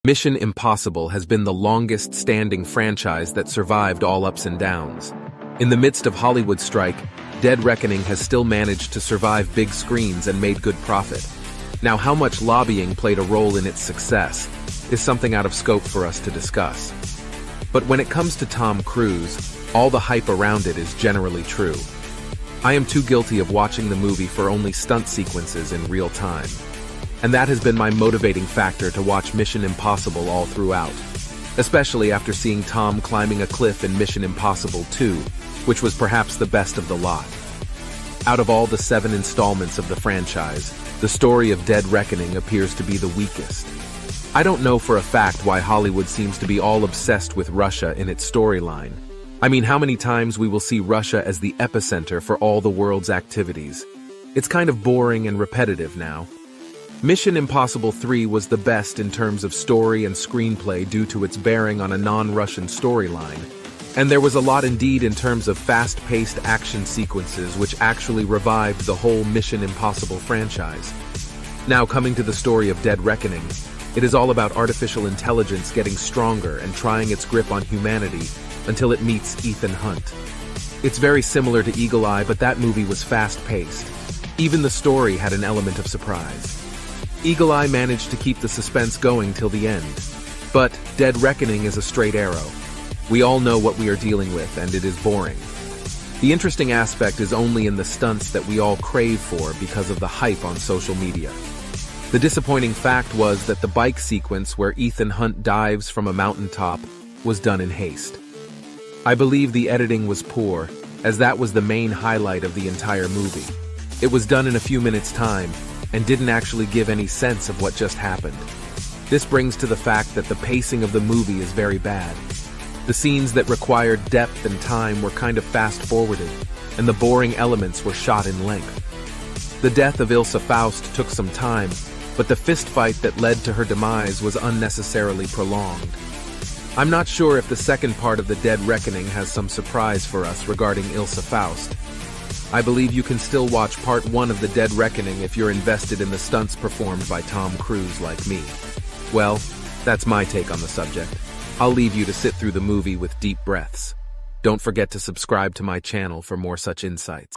Mission Impossible has been the longest-standing franchise that survived all ups and downs. In the midst of Hollywood's strike, Dead Reckoning has still managed to survive big screens and made good profit. Now, how much lobbying played a role in its success is something out of scope for us to discuss. But when it comes to Tom Cruise, all the hype around it is generally true. I am too guilty of watching the movie for only stunt sequences in real time. And that has been my motivating factor to watch Mission Impossible all throughout, especially after seeing Tom climbing a cliff in Mission Impossible 2, which was perhaps the best of the lot. Out of all the 7 installments of the franchise, the story of Dead Reckoning appears to be the weakest. I don't know for a fact why Hollywood seems to be all obsessed with Russia in its storyline. I mean, how many times we will see Russia as the epicenter for all the world's activities? It's kind of boring and repetitive now. Mission Impossible 3 was the best in terms of story and screenplay due to its bearing on a non-Russian storyline, and there was a lot indeed in terms of fast-paced action sequences which actually revived the whole Mission Impossible franchise. Now, coming to the story of Dead Reckoning, it is all about artificial intelligence getting stronger and trying its grip on humanity until it meets Ethan Hunt. It's very similar to Eagle Eye, but that movie was fast-paced. Even the story had an element of surprise. Eagle Eye managed to keep the suspense going till the end. But Dead Reckoning is a straight arrow. We all know what we are dealing with, and it is boring. The interesting aspect is only in the stunts that we all crave for because of the hype on social media. The disappointing fact was that the bike sequence where Ethan Hunt dives from a mountaintop was done in haste. I believe the editing was poor, as that was the main highlight of the entire movie. It was done in a few minutes' time, and didn't actually give any sense of what just happened. This brings to the fact that the pacing of the movie is very bad. The scenes that required depth and time were kind of fast-forwarded, and the boring elements were shot in length. The death of Ilsa Faust took some time, but the fistfight that led to her demise was unnecessarily prolonged. I'm not sure if the second part of the Dead Reckoning has some surprise for us regarding Ilsa Faust. I believe you can still watch part 1 of the Dead Reckoning if you're invested in the stunts performed by Tom Cruise like me. Well, that's my take on the subject. I'll leave you to sit through the movie with deep breaths. Don't forget to subscribe to my channel for more such insights.